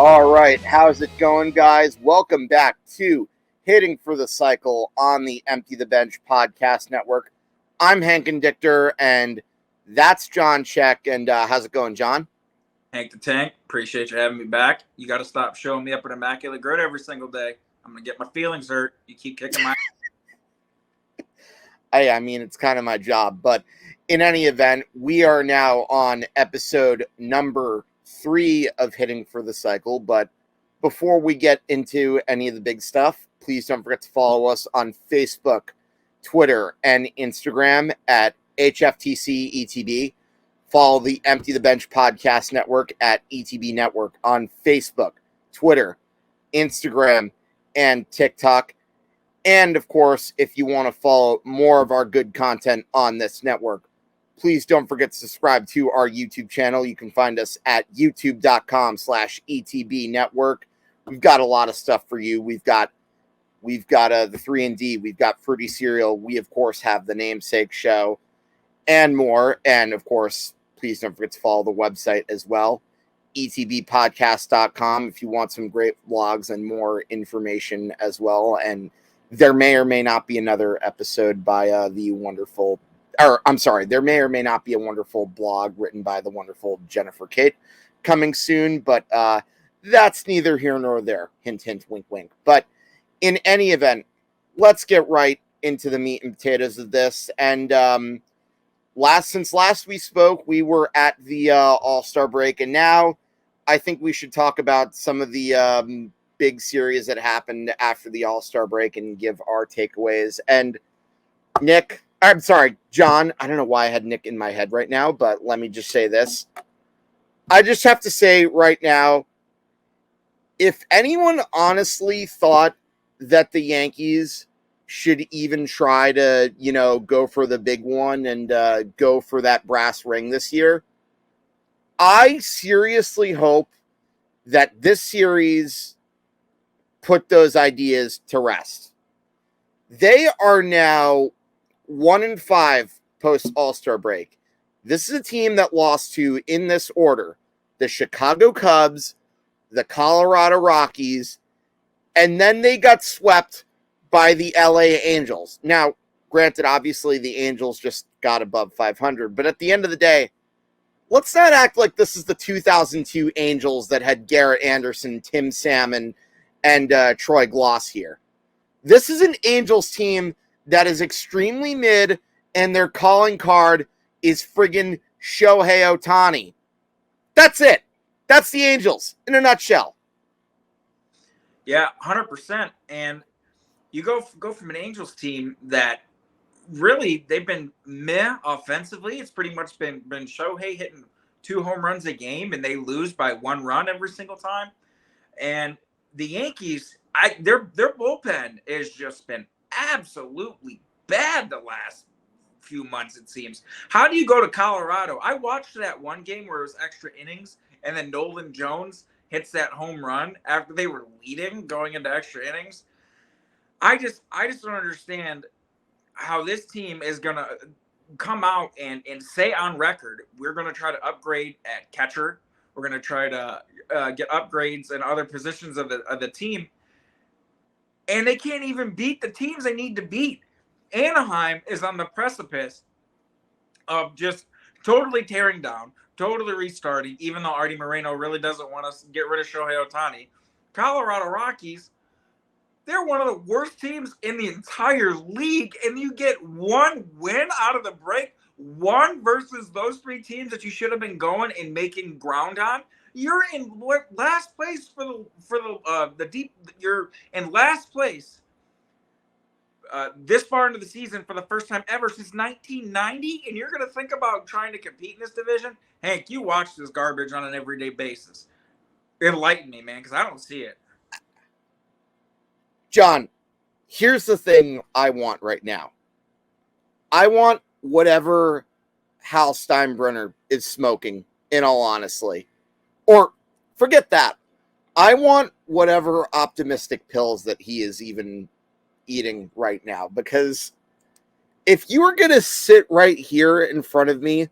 All right, how's it going, guys? Welcome back to Hitting for the Cycle on the Empty the Bench podcast network. I'm Hank Indictor, and that's John Czech. And how's it going, John? Hank the Tank, appreciate you having me back. You got to stop showing me up an immaculate grid every single day. I'm going to get my feelings hurt. You keep kicking my... I mean, it's kind of my job, but in any event, we are now on episode number 3 of Hitting for the Cycle. But before we get into any of the big stuff, please don't forget to follow us on Facebook, Twitter, and Instagram at HFTC ETB. Follow the Empty the Bench podcast network at ETB Network on Facebook, Twitter, Instagram, and TikTok. And of course, if you want to follow more of our good content on this network, please don't forget to subscribe to our YouTube channel. You can find us at youtube.com/ETB Network. We've got a lot of stuff for you. We've got the 3&D. We've got Fruity Cereal. We, of course, have the Namesake Show and more. And, of course, please don't forget to follow the website as well, etbpodcast.com, if you want some great vlogs and more information as well. And there may or may not be another episode by there may or may not be a wonderful blog written by the wonderful Jennifer Kate coming soon, but that's neither here nor there. Hint, hint, wink, wink. But in any event, let's get right into the meat and potatoes of this. And since last we spoke, we were at the All-Star break, and now I think we should talk about some of the big series that happened after the All-Star break and give our takeaways. And John, I don't know why I had Nick in my head right now, but let me just say this. I just have to say right now, if anyone honestly thought that the Yankees should even try to, go for the big one and go for that brass ring this year, I seriously hope that this series put those ideas to rest. They are now 1-5 post All-Star break. This is a team that lost to, in this order, the Chicago Cubs, the Colorado Rockies, and then they got swept by the LA Angels. Now, granted, obviously the Angels just got above 500, but at the end of the day, let's not act like this is the 2002 Angels that had Garrett Anderson, Tim Salmon, and Troy Gloss here. This is an Angels team that is extremely mid, and their calling card is friggin' Shohei Ohtani. That's it. That's the Angels in a nutshell. Yeah, 100%. And you go from an Angels team that really, they've been meh offensively. It's pretty much been Shohei hitting 2 home runs a game, and they lose by 1 run every single time. And the Yankees, their bullpen has just been absolutely bad the last few months, it seems. How do you go to Colorado? I watched that one game where it was extra innings, and then Nolan Jones hits that home run after they were leading going into extra innings. I just don't understand how this team is going to come out and say on record, we're going to try to upgrade at catcher. We're going to try to get upgrades in other positions of the team. And they can't even beat the teams they need to beat. Anaheim is on the precipice of just totally tearing down, totally restarting, even though Artie Moreno really doesn't want us to get rid of Shohei Ohtani. Colorado Rockies, they're one of the worst teams in the entire league, and you get 1 win out of the break, 1 versus those 3 teams that you should have been going and making ground on. You're in last place You're in last place this far into the season for the first time ever since 1990, and you're going to think about trying to compete in this division? Hank, you watch this garbage on an everyday basis. Enlighten me, man, because I don't see it. John, here's the thing I want right now. I want whatever Hal Steinbrenner is smoking, in all honesty. Or forget that. I want whatever optimistic pills that he is even eating right now. Because if you were going to sit right here in front of me,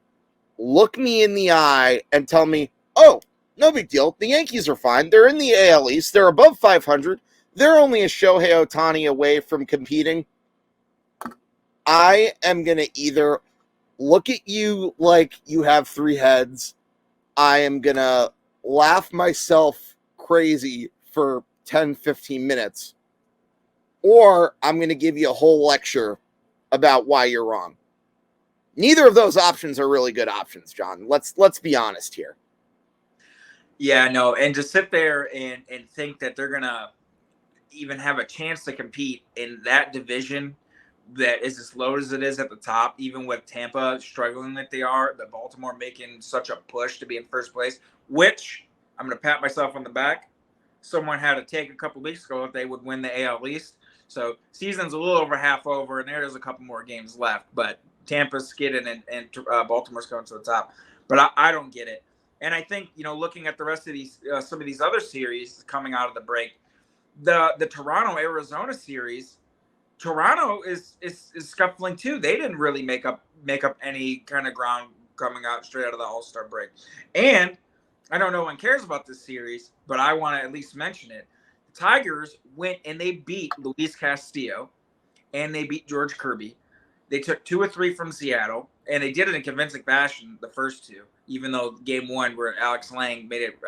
look me in the eye and tell me, oh, No big deal. The Yankees are fine. They're in the AL East. They're above 500. They're only a Shohei Ohtani away from competing. I am going to either look at you like you have three heads. I am going to laugh myself crazy for 10, 15 minutes. Or I'm going to give you a whole lecture about why you're wrong. Neither of those options are really good options, John. Let's be honest here. Yeah, no, and to sit there and think that they're going to even have a chance to compete in that division that is as low as it is at the top, even with Tampa struggling like they are, the Baltimore making such a push to be in first place, which I'm going to pat myself on the back. Someone had to take a couple weeks ago if they would win the AL East. So season's a little over half over, and there's a couple more games left. But Tampa's skidding and Baltimore's coming to the top. But I don't get it. And I think, looking at the rest of these, some of these other series coming out of the break, the Toronto-Arizona series, Toronto is scuffling too. They didn't really make up any kind of ground coming out straight out of the All-Star break. And I know no one cares about this series, but I want to at least mention it. The Tigers went and they beat Luis Castillo, and they beat George Kirby. They took 2 or 3 from Seattle, and they did it in convincing fashion the first 2, even though game 1 where Alex Lang made it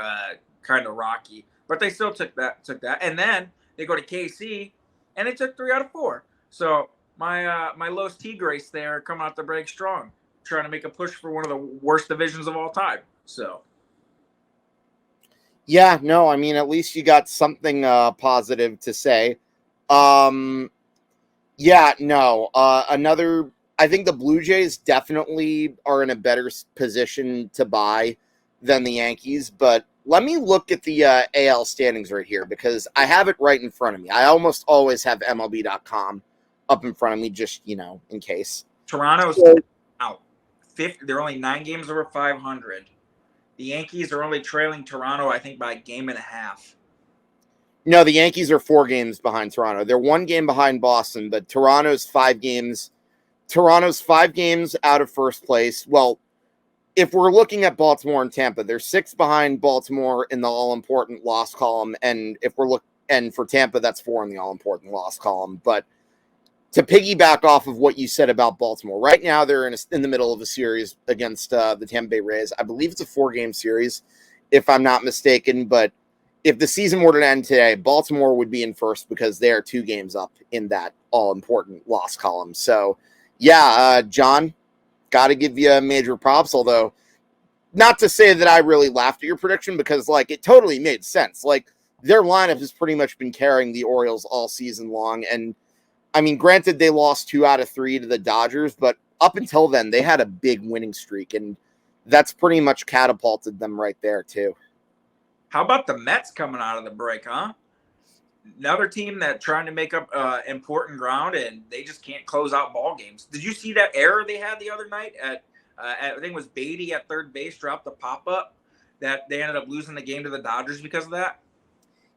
kind of rocky. But they still took that. And then they go to KC, and they took 3 out of 4. So my Los Tigres there come out the break strong, trying to make a push for one of the worst divisions of all time. So. Yeah, no, I mean, at least you got something positive to say. Yeah, no, I think the Blue Jays definitely are in a better position to buy than the Yankees, but let me look at the AL standings right here because I have it right in front of me. I almost always have MLB.com up in front of me just, in case. Toronto's out. They're only 9 games over 500. The Yankees are only trailing Toronto, I think, by a game and a half. No, the Yankees are 4 games behind Toronto. They're 1 game behind Boston, but Toronto's 5 games. Toronto's 5 games out of first place. Well, if we're looking at Baltimore and Tampa, they're 6 behind Baltimore in the all-important loss column, and for Tampa, that's 4 in the all-important loss column. But to piggyback off of what you said about Baltimore, right now they're in the middle of a series against the Tampa Bay Rays. I believe it's a 4-game series, if I'm not mistaken. But if the season were to end today, Baltimore would be in first because they are 2 games up in that all-important loss column. So, yeah, John, got to give you major props, although not to say that I really laughed at your prediction because, it totally made sense. Their lineup has pretty much been carrying the Orioles all season long, and I mean, granted, they lost 2 out of 3 to the Dodgers, but up until then, they had a big winning streak, and that's pretty much catapulted them right there, too. How about the Mets coming out of the break, huh? Another team that trying to make up important ground, and they just can't close out ball games. Did you see that error they had the other night at I think it was Beatty at third base, dropped the pop-up, that they ended up losing the game to the Dodgers because of that?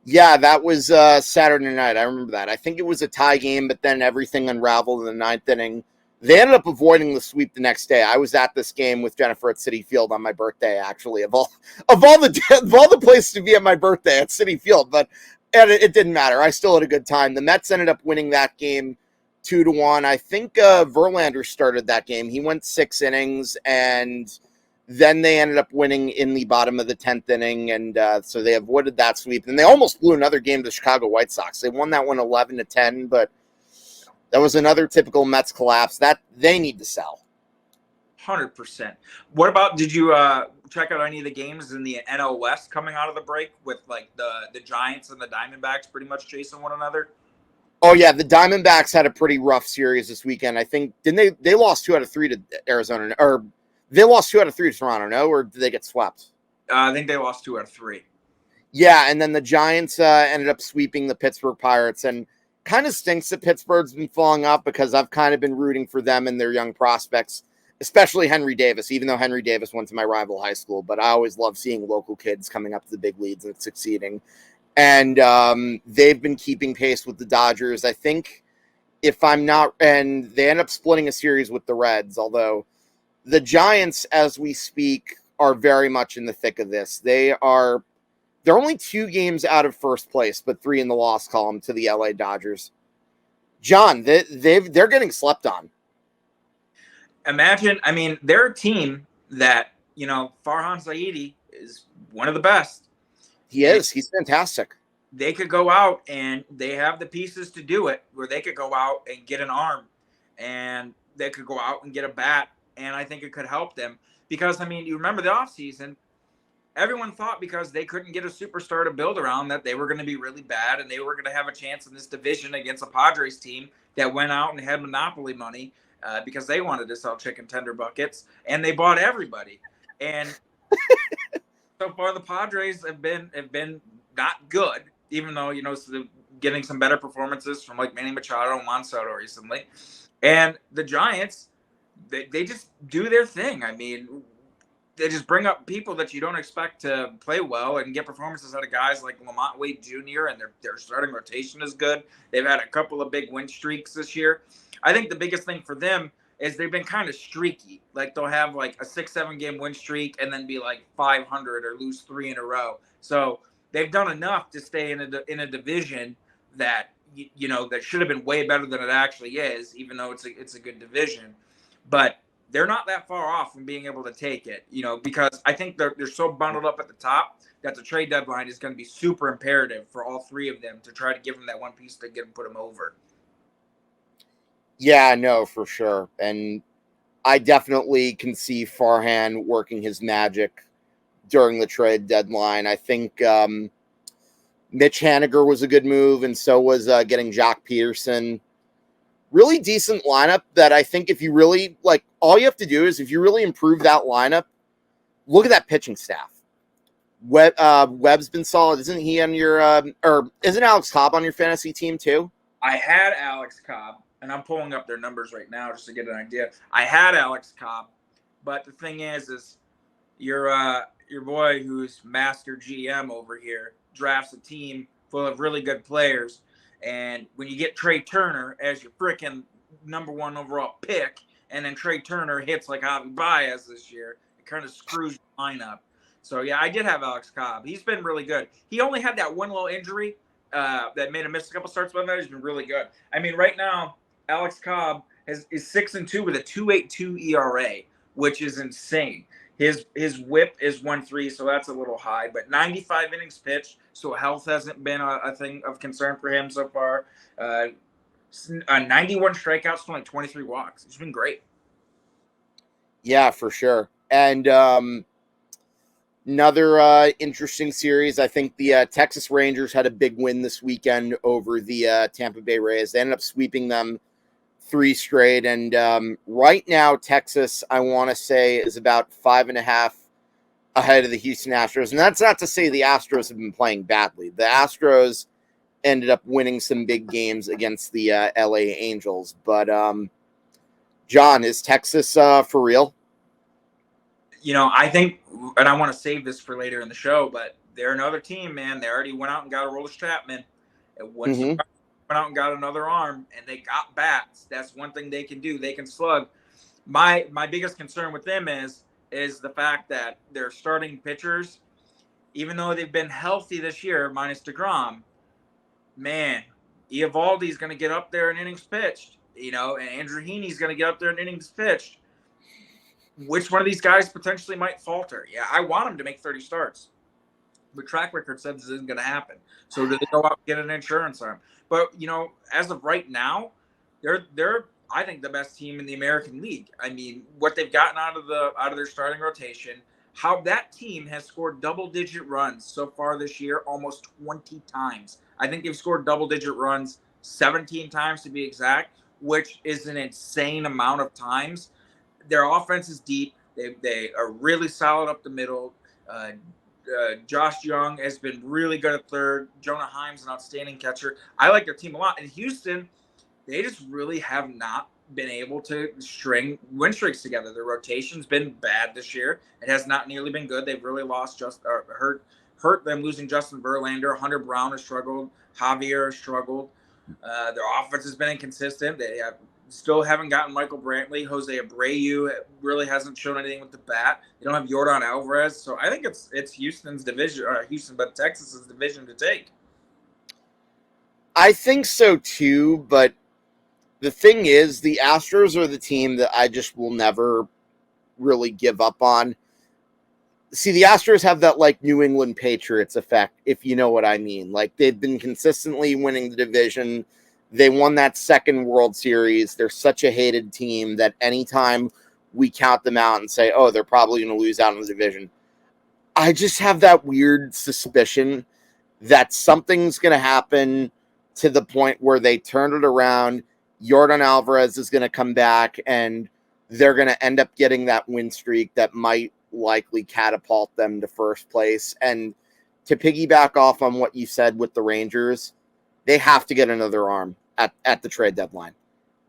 Yeah, that was Saturday night. I remember that. I think it was a tie game, but then everything unraveled in the 9th inning. They ended up avoiding the sweep the next day. I was at this game with Jennifer at Citi Field on my birthday, actually, of all the places to be at my birthday at Citi Field. But it didn't matter. I still had a good time. The Mets ended up winning that game 2-1. I think Verlander started that game. He went 6 innings, and then they ended up winning in the bottom of the 10th inning, and so they avoided that sweep. And they almost blew another game to the Chicago White Sox. They won that one 11-10, but that was another typical Mets collapse. That they need to sell. 100%. What about, did you check out any of the games in the NL West coming out of the break with the Giants and the Diamondbacks pretty much chasing one another? Oh, yeah, the Diamondbacks had a pretty rough series this weekend. I think, didn't they lost 2 out of 3 to Arizona, or they lost 2 out of 3 to Toronto, no? Or did they get swept? I think they lost 2 out of 3. Yeah, and then the Giants ended up sweeping the Pittsburgh Pirates, and kind of stinks that Pittsburgh's been falling off because I've kind of been rooting for them and their young prospects, especially Henry Davis, even though Henry Davis went to my rival high school. But I always love seeing local kids coming up to the big leagues and succeeding. And they've been keeping pace with the Dodgers. I think and they end up splitting a series with the Reds, although the Giants, as we speak, are very much in the thick of this. They're only 2 games out of first place, but 3 in the loss column to the LA Dodgers. John, they're getting slept on. Imagine, I mean, they're a team that, Farhan Zaidi is one of the best. He is. He's fantastic. They could go out and they have the pieces to do it, where they could go out and get an arm, and they could go out and get a bat, and I think it could help them. Because, I mean, you remember the offseason, everyone thought because they couldn't get a superstar to build around that they were going to be really bad and they were going to have a chance in this division against a Padres team that went out and had monopoly money because they wanted to sell chicken tender buckets, and they bought everybody. And so far the Padres have been not good, even though, getting some better performances from like Manny Machado and Juan Soto recently. And the Giants, they just do their thing. I mean, they just bring up people that you don't expect to play well and get performances out of guys like Lamont Wade Jr., and their starting rotation is good. They've had a couple of big win streaks this year. I think the biggest thing for them is they've been kind of streaky. Like they'll have like a 6-7 game win streak and then be like 500 or lose 3 in a row. So they've done enough to stay in a division that that should have been way better than it actually is, even though it's a good division. But they're not that far off from being able to take it, because I think they're so bundled up at the top that the trade deadline is going to be super imperative for all 3 of them to try to give them that one piece to put them over. Yeah, no, for sure. And I definitely can see Farhan working his magic during the trade deadline. I think Mitch Haniger was a good move, and so was getting Jock Peterson. Really decent lineup that I think if you really, all you have to do is if you really improve that lineup, look at that pitching staff. Webb's been solid. Isn't he on your, or isn't Alex Cobb on your fantasy team too? I had Alex Cobb, and I'm pulling up their numbers right now just to get an idea. I had Alex Cobb, but the thing is your boy who's master GM over here drafts a team full of really good players. And when you get Trey Turner as your freaking number 1 overall pick, and then Trey Turner hits like Javi Baez this year, it kind of screws the lineup. So, yeah, I did have Alex Cobb. He's been really good. He only had that one little injury that made him miss a couple starts, but he's been really good. I mean, right now, Alex Cobb is 6-2 with a 2.82 ERA, which is insane. His whip is 1.3, so that's a little high, but 95 innings pitched, so health hasn't been a thing of concern for him so far. 91 strikeouts to 23 walks. It's been great. Yeah, for sure. And another interesting series, I think the Texas Rangers had a big win this weekend over the Tampa Bay Rays. They ended up sweeping them 3 straight, and right now Texas, I want to say, is about 5.5 ahead of the Houston Astros. And that's not to say the Astros have been playing badly. The Astros ended up winning some big games against the LA Angels. But John, is Texas for real? I think, and I want to save this for later in the show, but they're another team, man. They already went out and got Aroldis Chapman. And once you went out and got another arm, and they got bats. That's one thing they can do. They can slug. My biggest concern with them is the fact that their starting pitchers, even though they've been healthy this year, minus DeGrom, man, Eovaldi's going to get up there in innings pitched, and Andrew Heaney's going to get up there in innings pitched. Which one of these guys potentially might falter? Yeah, I want him to make 30 starts. But track record said this isn't going to happen. So do they go out and get an insurance arm? But, as of right now, they're I think the best team in the American League. I mean, what they've gotten out of their starting rotation, how that team has scored double-digit runs so far this year almost 20 times. I think they've scored double-digit runs 17 times to be exact, which is an insane amount of times. Their offense is deep. They are really solid up the middle. Josh Young has been really good at third. Jonah Heim's an outstanding catcher. I like their team a lot. In Houston, they just really have not been able to string win streaks together. Their rotation's been bad this year. It has not nearly been good. They've really hurt them losing Justin Verlander. Hunter Brown has struggled. Javier has struggled. Their offense has been inconsistent. Still haven't gotten Michael Brantley. Jose Abreu really hasn't shown anything with the bat. They don't have Yordan Alvarez. So I think it's Houston's division, or Houston, but Texas's division to take. I think so too, but the thing is, the Astros are the team that I just will never really give up on. See, the Astros have that like New England Patriots effect, if you know what I mean. Like, they've been consistently winning the division. They won that second World Series. They're such a hated team that anytime we count them out and say, oh, they're probably going to lose out in the division, I just have that weird suspicion that something's going to happen to the point where they turn it around. Yordan Alvarez is going to come back, and they're going to end up getting that win streak that might likely catapult them to first place. And to piggyback off on what you said with the Rangers, they have to get another arm at the trade deadline.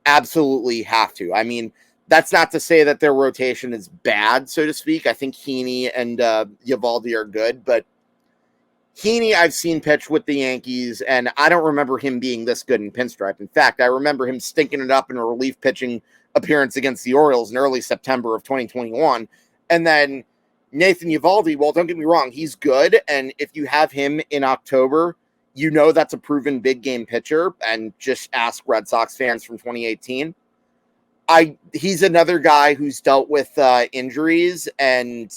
Absolutely have to. I mean, that's not to say that their rotation is bad, so to speak. I think Heaney and Eovaldi are good, but Heaney I've seen pitch with the Yankees, and I don't remember him being this good in pinstripe. In fact, I remember him stinking it up in a relief pitching appearance against the Orioles in early September of 2021. And then Nathan Eovaldi, well, don't get me wrong, he's good, and if you have him in October, you know that's a proven big game pitcher, and just ask Red Sox fans from 2018. He's another guy who's dealt with injuries, and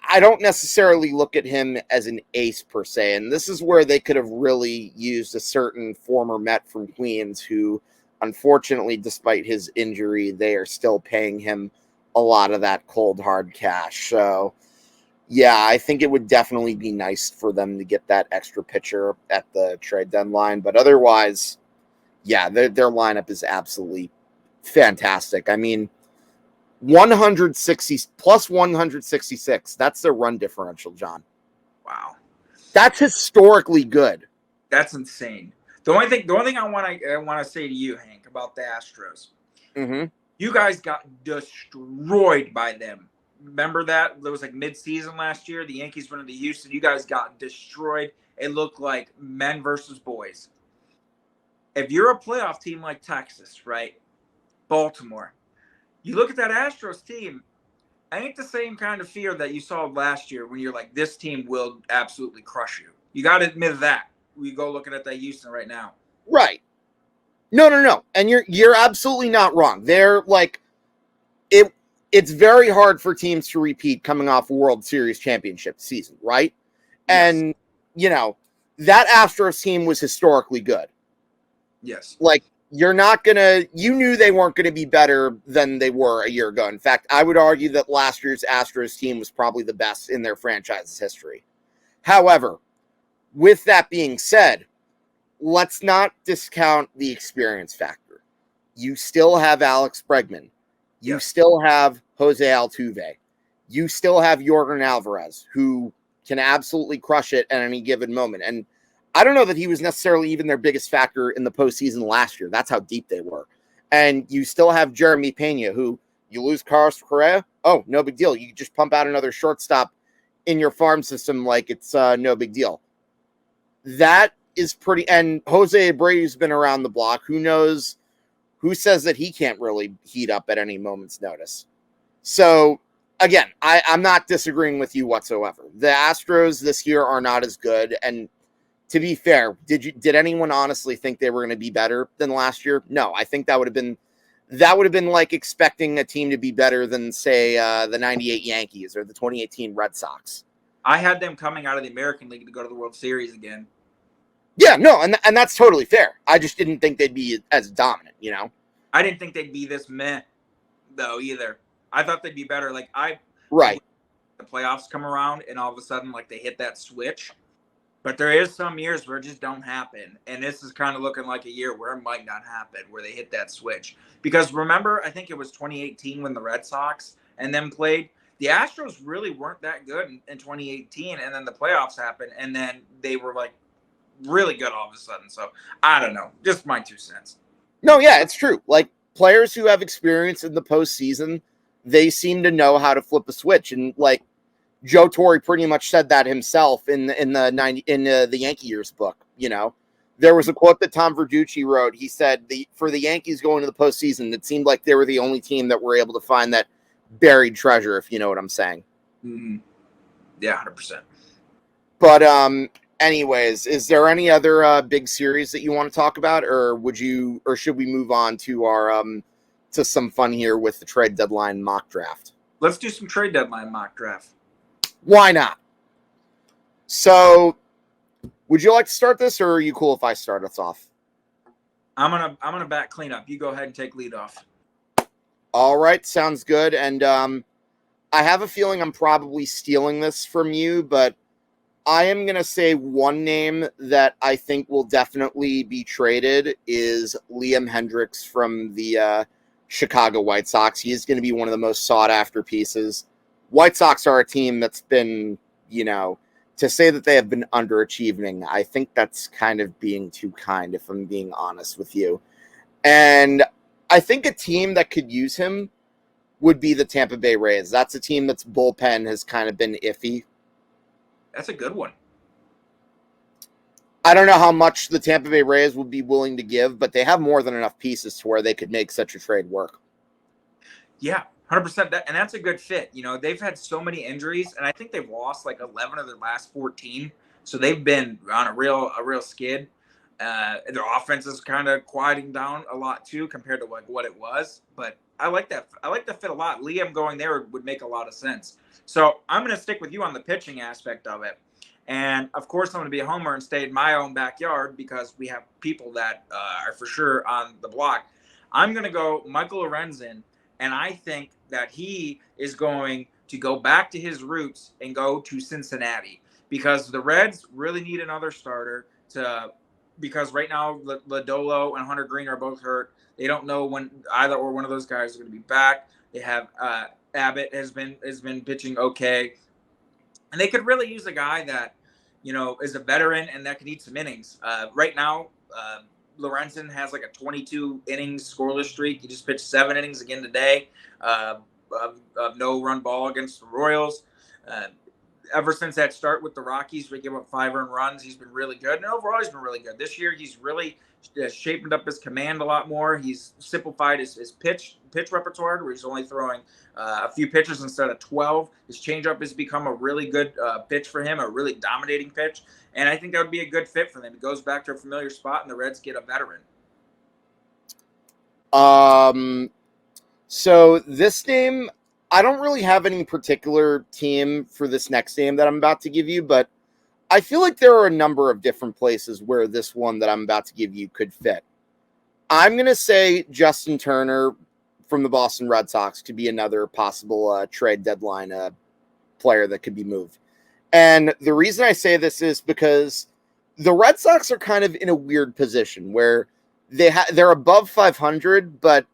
I don't necessarily look at him as an ace per se, and this is where they could have really used a certain former Met from Queens who, unfortunately, despite his injury, they are still paying him a lot of that cold, hard cash. So, yeah, I think it would definitely be nice for them to get that extra pitcher at the trade deadline. But otherwise, yeah, their lineup is absolutely fantastic. I mean, 160 plus 166. That's their run differential, John. Wow, that's historically good. That's insane. The only thing I want to say to you, Hank, about the Astros, you guys got destroyed by them. Remember that? It was like mid-season last year. The Yankees went into Houston. You guys got destroyed. It looked like men versus boys. If you're a playoff team like Texas, right? Baltimore. You look at that Astros team, ain't the same kind of fear that you saw last year when you're like, this team will absolutely crush you. You got to admit that. We go looking at that Houston right now. Right. No. And you're absolutely not wrong. They're like, it's very hard for teams to repeat coming off a World Series championship season, right? Yes. And, you know, that Astros team was historically good. Yes. Like, you knew they weren't going to be better than they were a year ago. In fact, I would argue that last year's Astros team was probably the best in their franchise's history. However, with that being said, let's not discount the experience factor. You still have Alex Bregman. You still have Jose Altuve. You still have Yordan Alvarez, who can absolutely crush it at any given moment. And I don't know that he was necessarily even their biggest factor in the postseason last year. That's how deep they were. And you still have Jeremy Pena, who you lose Carlos Correa. Oh, no big deal. You just pump out another shortstop in your farm system like it's no big deal. That is pretty. And Jose Abreu's been around the block. Who knows? Who says that he can't really heat up at any moment's notice? So, again, I'm not disagreeing with you whatsoever. The Astros this year are not as good. And to be fair, did anyone honestly think they were going to be better than last year? No, I think that would have been like expecting a team to be better than, say, the 98 Yankees or the 2018 Red Sox. I had them coming out of the American League to go to the World Series again. Yeah, no, and that's totally fair. I just didn't think they'd be as dominant, you know? I didn't think they'd be this meh, though, either. I thought they'd be better. Like, Right. The playoffs come around, and all of a sudden, like, they hit that switch. But there is some years where it just don't happen. And this is kind of looking like a year where it might not happen, where they hit that switch. Because remember, I think it was 2018 when the Red Sox and them played. The Astros really weren't that good in 2018, and then the playoffs happened, and then they were, like, really good all of a sudden. So, I don't know. Just my 2 cents. No, yeah, it's true. Like, players who have experience in the postseason, they seem to know how to flip a switch. And, like, Joe Torre pretty much said that himself in the Yankee Years book, you know? There was a quote that Tom Verducci wrote. He said for the Yankees going to the postseason, it seemed like they were the only team that were able to find that buried treasure, if you know what I'm saying. Mm-hmm. Yeah, 100%. But anyways, is there any other big series that you want to talk about, or should we move on to our to some fun here with the trade deadline mock draft? Let's do some trade deadline mock draft. Why not? So, would you like to start this, or are you cool if I start us off? I'm gonna back cleanup. You go ahead and take lead off. All right, sounds good. And I have a feeling I'm probably stealing this from you, but I am gonna say one name that I think will definitely be traded is Liam Hendriks from the Chicago White Sox. He is going to be one of the most sought after pieces. White Sox are a team that's been, to say that they have been underachieving, I think that's kind of being too kind, if I'm being honest with you. And I think a team that could use him would be the Tampa Bay Rays. That's a team that's bullpen has kind of been iffy. That's a good one. I don't know how much the Tampa Bay Rays would be willing to give, but they have more than enough pieces to where they could make such a trade work. Yeah, 100%. And that's a good fit. They've had so many injuries, and I think they've lost like 11 of their last 14. So they've been on a real skid. Their offense is kind of quieting down a lot too compared to like what it was. But I like that. I like the fit a lot. Liam going there would make a lot of sense. So I'm going to stick with you on the pitching aspect of it. And, of course, I'm going to be a homer and stay in my own backyard because we have people that are for sure on the block. I'm going to go Michael Lorenzen, and I think that he is going to go back to his roots and go to Cincinnati because the Reds really need another starter because right now Lodolo and Hunter Green are both hurt. They don't know when either or one of those guys are going to be back. They have Abbott has been pitching okay. And they could really use a guy that, is a veteran and that can eat some innings. Right now, Lorenzen has like a 22 innings scoreless streak. He just pitched 7 innings again today of no run ball against the Royals. Ever since that start with the Rockies, we give up 5 earned runs. He's been really good. And overall, he's been really good. This year, he's really shaped up his command a lot more. He's simplified his pitch repertoire where he's only throwing a few pitches instead of 12. His changeup has become a really good pitch for him, a really dominating pitch. And I think that would be a good fit for them. He goes back to a familiar spot, and the Reds get a veteran. So this name, I don't really have any particular team for this next name that I'm about to give you, but I feel like there are a number of different places where this one that I'm about to give you could fit. I'm going to say Justin Turner from the Boston Red Sox could be another possible trade deadline player that could be moved. And the reason I say this is because the Red Sox are kind of in a weird position where they're above 500, but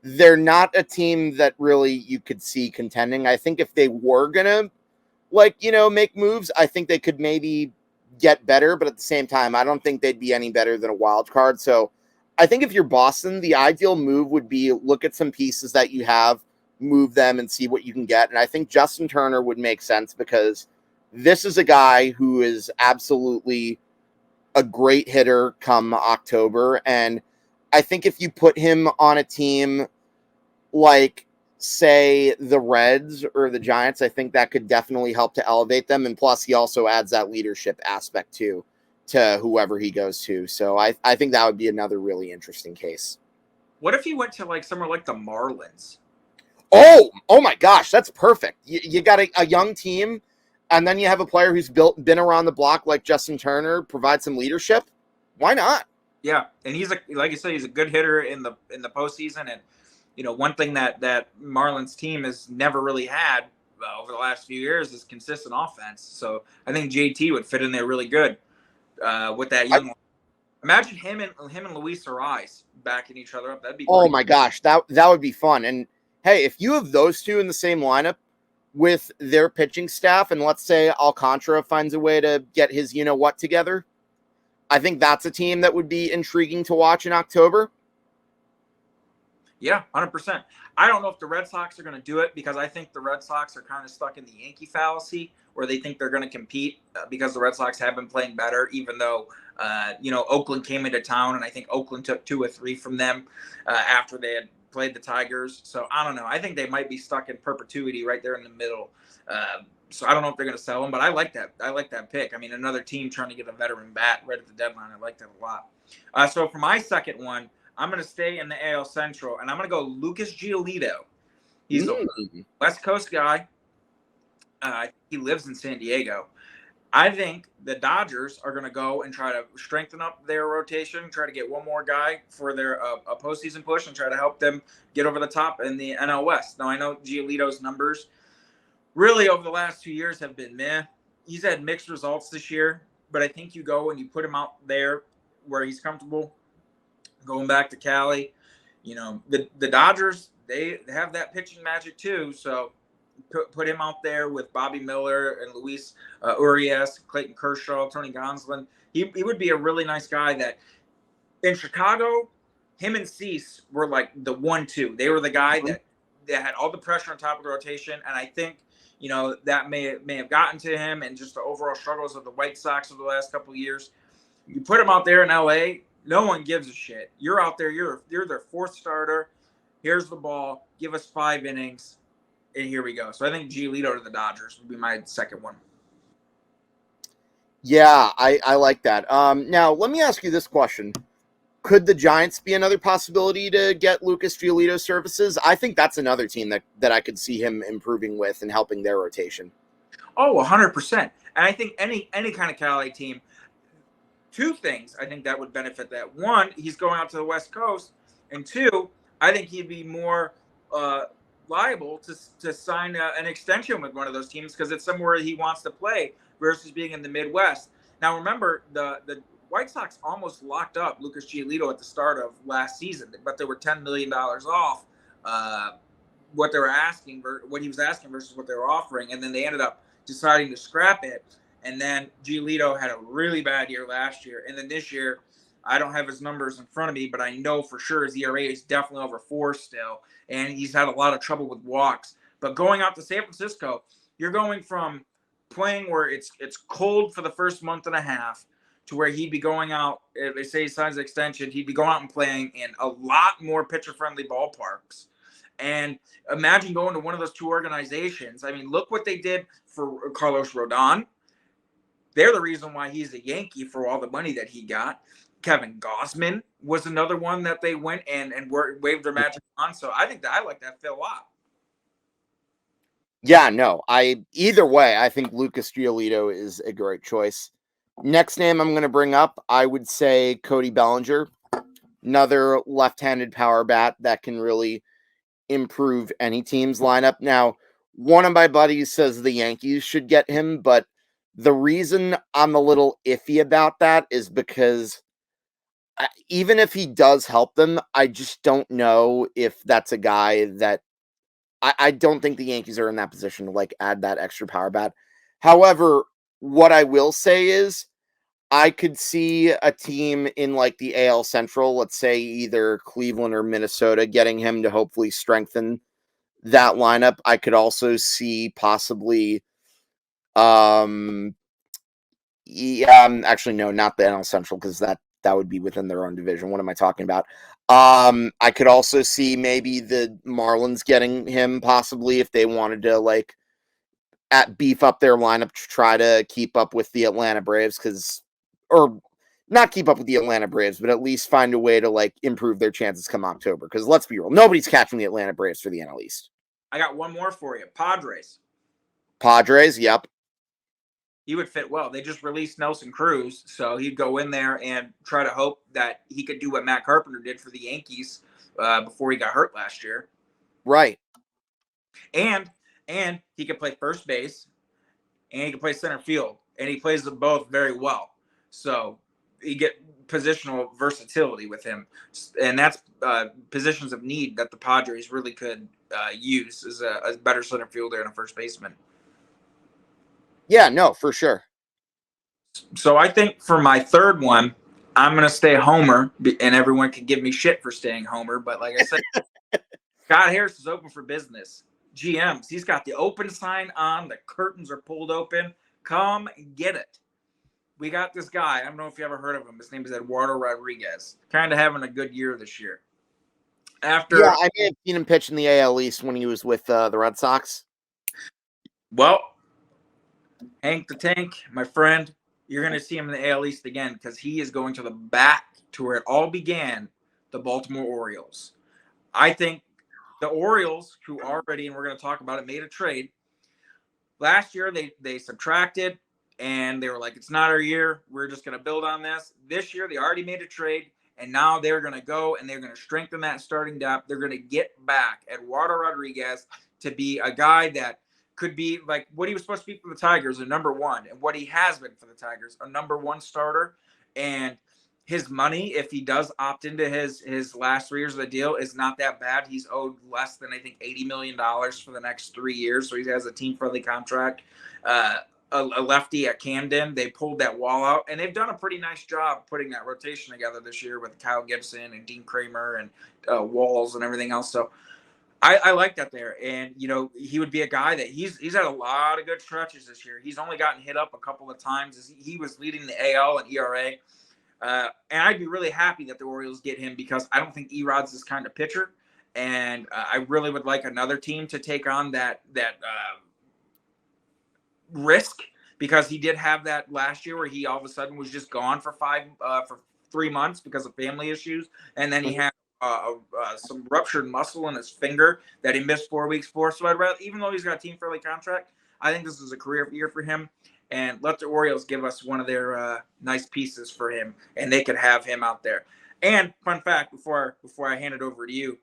they're not a team that really you could see contending. I think if they were going to make moves, I think they could maybe get better, but at the same time, I don't think they'd be any better than a wild card. So I think if you're Boston, the ideal move would be look at some pieces that you have, move them and see what you can get. And I think Justin Turner would make sense because this is a guy who is absolutely a great hitter come October. And I think if you put him on a team like, say, the Reds or the Giants, I think that could definitely help to elevate them. And plus, he also adds that leadership aspect too to whoever he goes to. So I think that would be another really interesting case. What if he went to somewhere like the Marlins? Oh my gosh, that's perfect. You got a young team, and then you have a player who's been around the block like Justin Turner, provide some leadership. Why not? Yeah, and he's like you said, he's a good hitter in the postseason. And one thing that Marlins team has never really had over the last few years is consistent offense. So I think JT would fit in there really good with that young. Imagine him and Luis Ariz backing each other up. That'd be. Oh my gosh, that would be fun. And hey, if you have those two in the same lineup with their pitching staff, and let's say Alcantara finds a way to get his what together, I think that's a team that would be intriguing to watch in October. Yeah, 100%. I don't know if the Red Sox are going to do it because I think the Red Sox are kind of stuck in the Yankee fallacy or they think they're going to compete because the Red Sox have been playing better, even though, Oakland came into town, and I think Oakland took 2 or 3 from them after they had played the Tigers. So I don't know. I think they might be stuck in perpetuity right there in the middle. So I don't know if they're going to sell him, but I like that. I like that pick. I mean, another team trying to get a veteran bat right at the deadline. I like that a lot. So for my second one, I'm going to stay in the AL Central, and I'm going to go Lucas Giolito. He's a West Coast guy. He lives in San Diego. I think the Dodgers are going to go and try to strengthen up their rotation, try to get one more guy for their a postseason push, and try to help them get over the top in the NL West. Now, I know Giolito's numbers really over the last 2 years have been meh. He's had mixed results this year, but I think you go and you put him out there where he's comfortable, going back to Cali. The Dodgers, they have that pitching magic too, so put him out there with Bobby Miller and Luis Urias, Clayton Kershaw, Tony Gonsolin. He would be a really nice guy that in Chicago, him and Cease were like the 1-2. They were the guy that had all the pressure on top of the rotation, and I think that may have gotten to him, and just the overall struggles of the White Sox over the last couple of years. You put him out there in LA, no one gives a shit. You're out there, you're their fourth starter. Here's the ball. Give us 5 innings. And here we go. So I think Giolito to the Dodgers would be my second one. Yeah, I like that. Now, let me ask you this question. Could the Giants be another possibility to get Lucas Giolito services? I think that's another team that I could see him improving with and helping their rotation. Oh, 100%. And I think any kind of Cali team, 2 things I think that would benefit that. 1, he's going out to the West Coast. And 2, I think he'd be more liable to sign an extension with one of those teams because it's somewhere he wants to play versus being in the Midwest. Now, remember, the White Sox almost locked up Lucas Giolito at the start of last season, but they were $10 million off what they were asking, what he was asking versus what they were offering, and then they ended up deciding to scrap it. And then Giolito had a really bad year last year, and then this year, I don't have his numbers in front of me, but I know for sure his ERA is definitely over 4 still, and he's had a lot of trouble with walks. But going out to San Francisco, you're going from playing where it's cold for the first month and a half to where he'd be going out, if they say he signs an extension, he'd be going out and playing in a lot more pitcher-friendly ballparks. And imagine going to one of those 2 organizations. I mean, look what they did for Carlos Rodon. They're the reason why he's a Yankee for all the money that he got. Kevin Gausman was another one that they went and waved their magic on. So I think that I like that fit a lot. Yeah, no, either way, I think Lucas Giolito is a great choice. Next name I'm going to bring up, I would say Cody Bellinger, another left-handed power bat that can really improve any team's lineup. Now, one of my buddies says the Yankees should get him, but the reason I'm a little iffy about that is because even if he does help them, I just don't know if that's a guy that I don't think the Yankees are in that position to add that extra power bat. However, what I will say is I could see a team in the AL Central, let's say either Cleveland or Minnesota, getting him to hopefully strengthen that lineup. I could also see possibly actually no, not the NL Central, because that would be within their own division. What am I talking about? I could also see maybe the Marlins getting him possibly if they wanted to beef up their lineup to try to keep up with the Atlanta Braves, or not keep up with the Atlanta Braves, but at least find a way to improve their chances come October. Because let's be real, nobody's catching the Atlanta Braves for the NL East. I got one more for you. Padres, yep. He would fit well. They just released Nelson Cruz, so he'd go in there and try to hope that he could do what Matt Carpenter did for the Yankees before he got hurt last year. Right. And he could play first base, and he could play center field, and he plays them both very well. So you get positional versatility with him, and that's positions of need that the Padres really could use as a better center fielder and a first baseman. Yeah, no, for sure. So I think for my third one, I'm going to stay Homer, and everyone can give me shit for staying Homer. But like I said, Scott Harris is open for business. GMs. He's got the open sign on. The curtains are pulled open. Come get it. We got this guy. I don't know if you ever heard of him. His name is Eduardo Rodriguez. Kind of having a good year this year. Yeah, I may have seen him pitch in the AL East when he was with the Red Sox. Well, Hank the Tank, my friend, you're going to see him in the AL East again because he is going to the back to where it all began, the Baltimore Orioles. I think the Orioles, who already, and we're going to talk about it, made a trade. Last year, they subtracted, and they were like, it's not our year. We're just going to build on this. This year, they already made a trade, and now they're going to go, and they're going to strengthen that starting depth. They're going to get back Eduardo Rodriguez to be a guy that could be like what he was supposed to be for the Tigers, a number one, and what he has been for the Tigers, a number one starter. And his money, if he does opt into his last 3 years of the deal, is not that bad. He's owed less than, I think, $80 million for the next 3 years. So he has a team-friendly contract. A lefty at Camden, they pulled that wall out, and they've done a pretty nice job putting that rotation together this year with Kyle Gibson and Dean Kramer and Walls and everything else. So I like that there. And, he would be a guy that he's had a lot of good stretches this year. He's only gotten hit up a couple of times. He was leading the AL and ERA. And I'd be really happy that the Orioles get him because I don't think Erod's this kind of pitcher. And I really would like another team to take on that risk, because he did have that last year where he all of a sudden was just gone for 3 months because of family issues. And then he had some ruptured muscle in his finger that he missed 4 weeks for. So I'd rather, even though he's got a team-friendly contract, I think this is a career year for him. And let the Orioles give us one of their nice pieces for him, and they could have him out there. And fun fact, before I hand it over to you,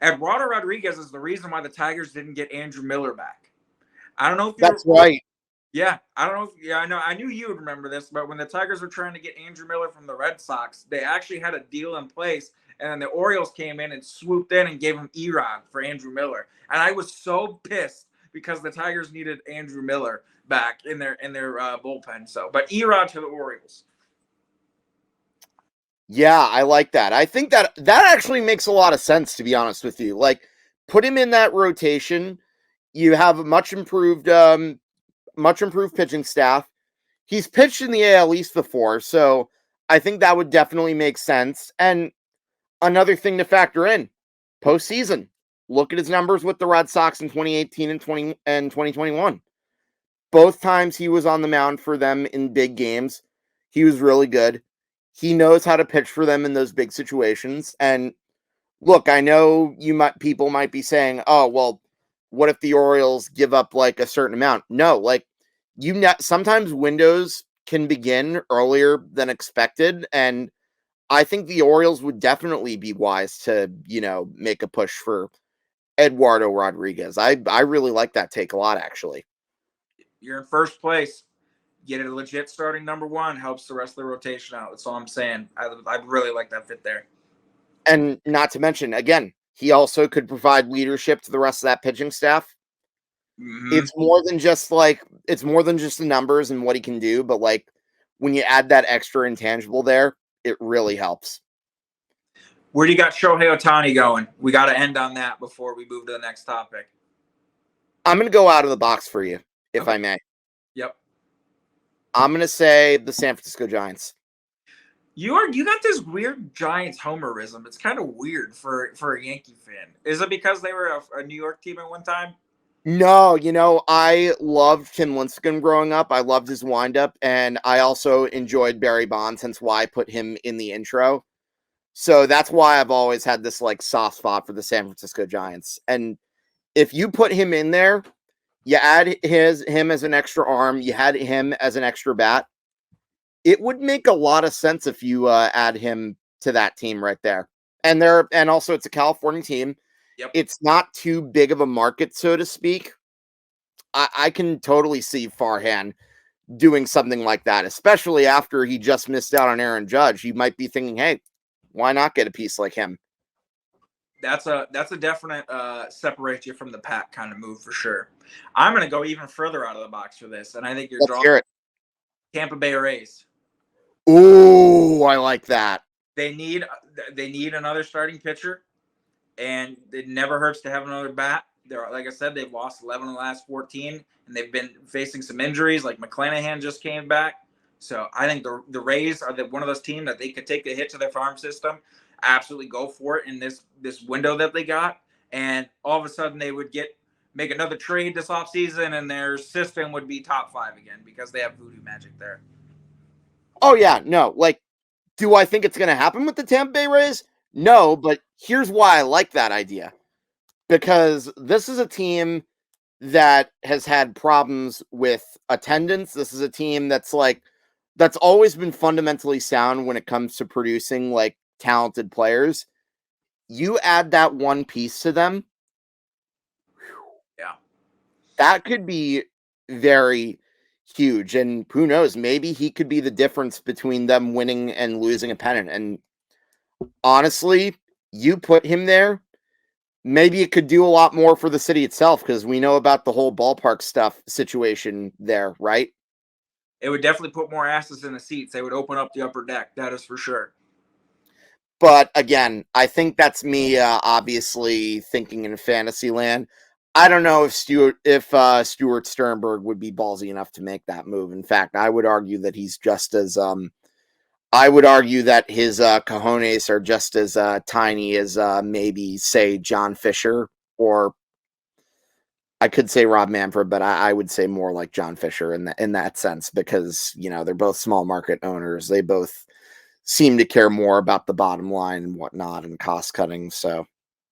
Eduardo Rodriguez is the reason why the Tigers didn't get Andrew Miller back. I don't know if that's right. Yeah, I don't know. I know. I knew you would remember this, but when the Tigers were trying to get Andrew Miller from the Red Sox, they actually had a deal in place, and then the Orioles came in and swooped in and gave him Erod for Andrew Miller. And I was so pissed because the Tigers needed Andrew Miller back in their bullpen. So, but Erod to the Orioles. Yeah, I like that. I think that actually makes a lot of sense, to be honest with you. Like, put him in that rotation. You have a much improved pitching staff. He's pitched in the AL East before, so I think that would definitely make sense. And another thing to factor in, postseason. Look at his numbers with the Red Sox in 2018 and 2021. Both times he was on the mound for them in big games, he was really good. He knows how to pitch for them in those big situations. And look, I know people might be saying, "Oh, well, what if the Orioles give up like a certain amount?" No, like sometimes windows can begin earlier than expected, and I think the Orioles would definitely be wise to, make a push for Eduardo Rodriguez. I really like that take a lot, actually. You're in first place. Get a legit starting number one, helps the rest of the rotation out. That's all I'm saying. I'd really like that fit there. And not to mention, again, he also could provide leadership to the rest of that pitching staff. Mm-hmm. It's more than just the numbers and what he can do, but like when you add that extra intangible there, it really helps. Where do you got Shohei Ohtani going? We got to end on that before we move to the next topic. I'm going to go out of the box for you, if I may. Yep. I'm going to say the San Francisco Giants. You got this weird Giants homerism. It's kind of weird for a Yankee fan. Is it because they were a New York team at one time? No, I loved Tim Lincecum growing up. I loved his windup, and I also enjoyed Barry Bonds, hence why I put him in the intro. So that's why I've always had this like soft spot for the San Francisco Giants. And if you put him in there, you add him as an extra arm, you had him as an extra bat, it would make a lot of sense if you add him to that team right there. And also it's a California team. Yep. It's not too big of a market, so to speak. I can totally see Farhan doing something like that, especially after he just missed out on Aaron Judge. He might be thinking, hey, why not get a piece like him? That's a definite separate you from the pack kind of move for sure. I'm going to go even further out of the box for this, and I think you're drawing Tampa Bay Rays. Ooh, I like that. They need another starting pitcher, and it never hurts to have another bat. They're, like I said, they've lost 11 of the last 14, and they've been facing some injuries. Like McClanahan just came back. So I think the Rays are one of those teams that they could take a hit to their farm system, absolutely go for it in this window that they got, and all of a sudden they would make another trade this offseason, and their system would be top 5 again because they have voodoo magic there. Oh, yeah, no. Like, do I think it's going to happen with the Tampa Bay Rays? No, but here's why I like that idea. Because this is a team that has had problems with attendance. This is a team that's always been fundamentally sound when it comes to producing like talented players. You add that one piece to them. Yeah. That could be very huge. And who knows, maybe he could be the difference between them winning and losing a pennant. And honestly, you put him there, maybe it could do a lot more for the city itself, because we know about the whole ballpark stuff situation there, right? It would definitely put more asses in the seats. They would open up the upper deck. That is for sure. But again, I think that's me obviously thinking in fantasy land. I don't know if Stuart Sternberg would be ballsy enough to make that move. In fact, I would argue that he's just as I would argue that his cojones are just as tiny as maybe, say, John Fisher, or I could say Rob Manfred, but I would say more like John Fisher in that sense, because, you know, they're both small market owners. They both seem to care more about the bottom line and whatnot and cost cutting. So,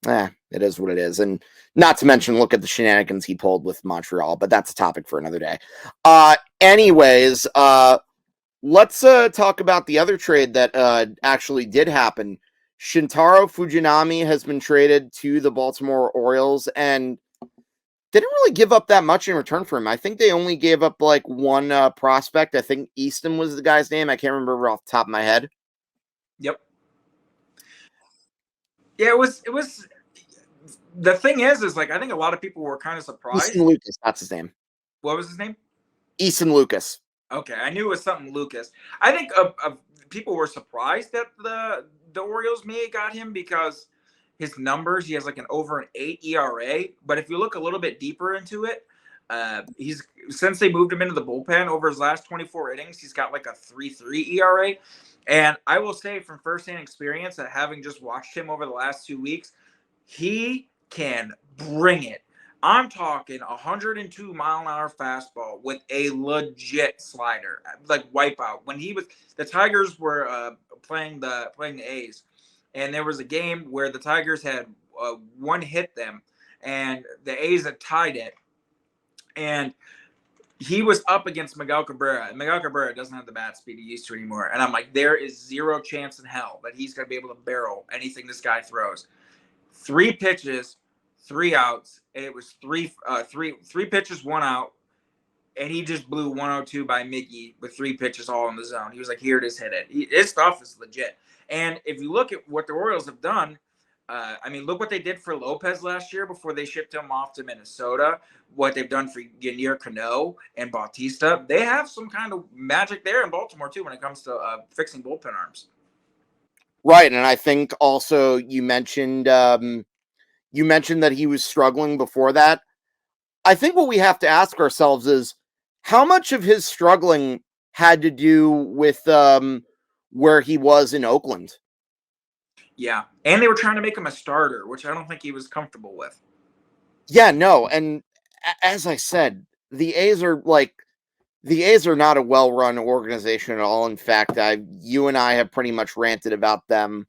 it is what it is. And not to mention, look at the shenanigans he pulled with Montreal, but that's a topic for another day. Anyways, let's talk about the other trade that actually did happen. Shintaro Fujinami has been traded to the Baltimore Orioles, and didn't really give up that much in return for him. I think they only gave up like one prospect. I think Easton was the guy's name. I can't remember off the top of my head. Yep. Yeah, it was. The thing is like, I think a lot of people were kind of surprised. Easton Lucas, that's his name. What was his name? Easton Lucas. Okay, I knew it was something Lucas. I think people were surprised that the Orioles may have got him because his numbers, he has like an over an 8 ERA. But if you look a little bit deeper into it, he's since they moved him into the bullpen over his last 24 innings, he's got like a 3.3 ERA. And I will say from firsthand experience that having just watched him over the last 2 weeks, he can bring it. I'm talking 102 mile an hour fastball with a legit slider, like wipeout. When the Tigers were playing the A's, and there was a game where the Tigers had one hit them, and the A's had tied it, and he was up against Miguel Cabrera, and Miguel Cabrera doesn't have the bat speed he used to anymore. And I'm like, there is zero chance in hell that he's going to be able to barrel anything this guy throws. 3 pitches, 3 outs. It was three pitches, 1 out, and he just blew 102 by Mickey with 3 pitches all in the zone. He was like, "Here it is, hit it." His stuff is legit. And if you look at what the Orioles have done, I mean, look what they did for Lopez last year before they shipped him off to Minnesota. What they've done for Yanier Cano and Bautista, they have some kind of magic there in Baltimore too when it comes to fixing bullpen arms. Right, and I think also you mentioned that he was struggling before that. I think what we have to ask ourselves is how much of his struggling had to do with where he was in Oakland. Yeah, and they were trying to make him a starter, which I don't think he was comfortable with. Yeah, no, and as I said, the A's are not a well-run organization at all. In fact, you and I have pretty much ranted about them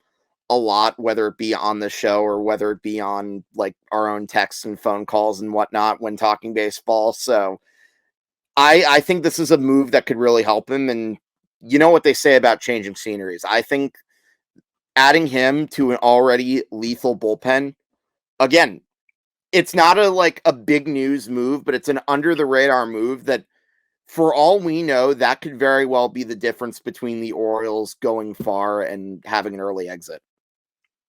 a lot, whether it be on the show or whether it be on like our own texts and phone calls and whatnot when talking baseball. So I think this is a move that could really help him. And you know what they say about changing sceneries. I think adding him to an already lethal bullpen, again, it's not a big news move, but it's an under the radar move that, for all we know, that could very well be the difference between the Orioles going far and having an early exit.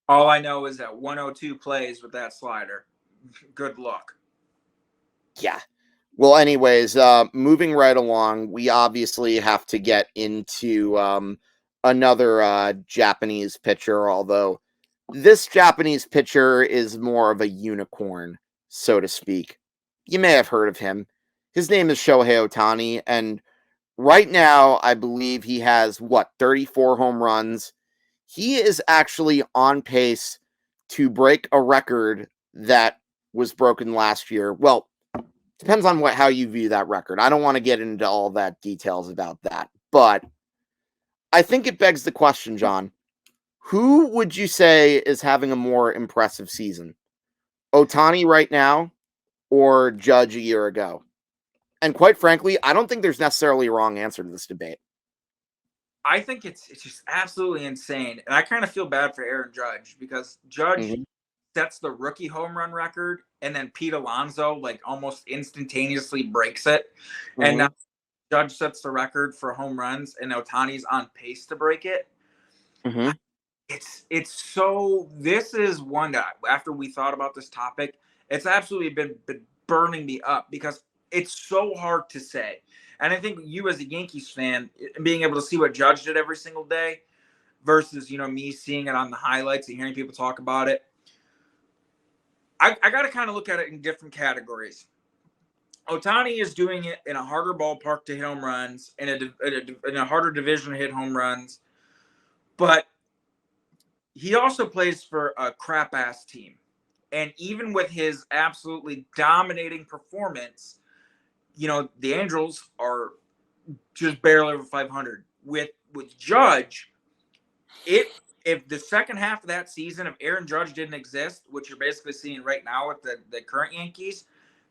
All I know is that 102 plays with that slider. Good luck. Yeah. Well, anyways, moving right along, we obviously have to get into another Japanese pitcher, although this Japanese pitcher is more of a unicorn so to speak. You may have heard of him. His name is Shohei Ohtani, and right now, I believe he has, 34 home runs. He is actually on pace to break a record that was broken last year. Well, depends on how you view that record. I don't want to get into all that details about that, but I think it begs the question, John. Who would you say is having a more impressive season? Ohtani right now or Judge a year ago? And quite frankly, I don't think there's necessarily a wrong answer to this debate. I think it's just absolutely insane. And I kind of feel bad for Aaron Judge because Judge sets the rookie home run record, and then Pete Alonso like almost instantaneously breaks it. And now Judge sets the record for home runs, and Ohtani's on pace to break it. It's so, this is one that after we thought about this topic, it's absolutely been burning me up because it's so hard to say. And I think you as a Yankees fan, being able to see what Judge did every single day versus, me seeing it on the highlights and hearing people talk about it, I got to kind of look at it in different categories. Ohtani is doing it in a harder ballpark to hit home runs, in a harder division to hit home runs, but he also plays for a crap-ass team. And even with his absolutely dominating performance, the Angels are just barely over 500. With Judge, if the second half of that season, if Aaron Judge didn't exist, which you're basically seeing right now with the current Yankees,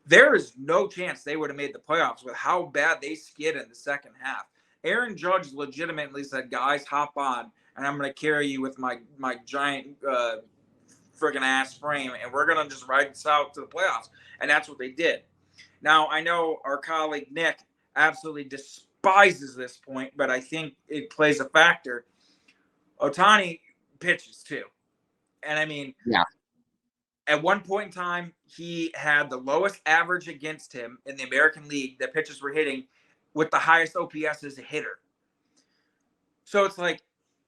there is no chance they would have made the playoffs with how bad they skid in the second half. Aaron Judge legitimately said, guys, hop on, and I'm going to carry you with my giant friggin' ass frame, and we're going to just ride this out to the playoffs. And that's what they did. Now, I know our colleague Nick absolutely despises this point, but I think it plays a factor. Ohtani pitches too. And I mean, at one point in time, he had the lowest average against him in the American League that pitchers were hitting with the highest OPS as a hitter. So it's like,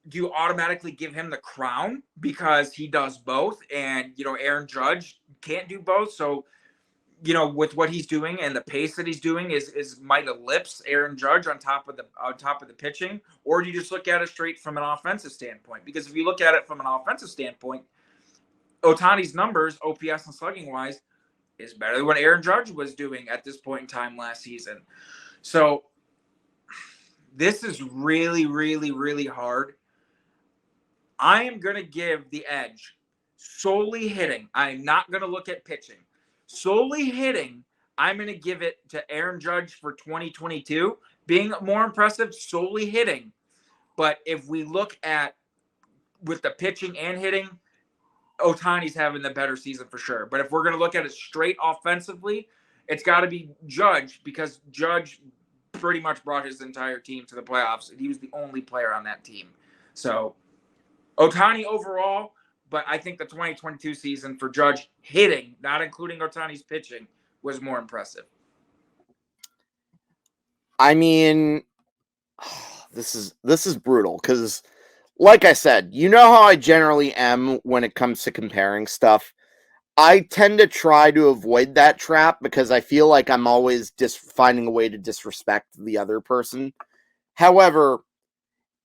do you automatically give him the crown because he does both? And, Aaron Judge can't do both. So, with what he's doing and the pace that he's doing is might ellipse Aaron Judge on top of the pitching, or do you just look at it straight from an offensive standpoint? Because if you look at it from an offensive standpoint, Ohtani's numbers, OPS and slugging wise, is better than what Aaron Judge was doing at this point in time last season. So this is really, really, really hard. I am going to give the edge solely hitting. I'm not going to look at pitching. Solely hitting, I'm going to give it to Aaron Judge for 2022, being more impressive, solely hitting. But if we look at with the pitching and hitting, Ohtani's having the better season for sure. But if we're going to look at it straight offensively, it's got to be Judge because Judge pretty much brought his entire team to the playoffs. And he was the only player on that team. So Ohtani overall, but I think the 2022 season for Judge hitting, not including Ohtani's pitching, was more impressive. I mean, this is brutal because, like I said, you know how I generally am when it comes to comparing stuff. I tend to try to avoid that trap because I feel like I'm always finding a way to disrespect the other person. However,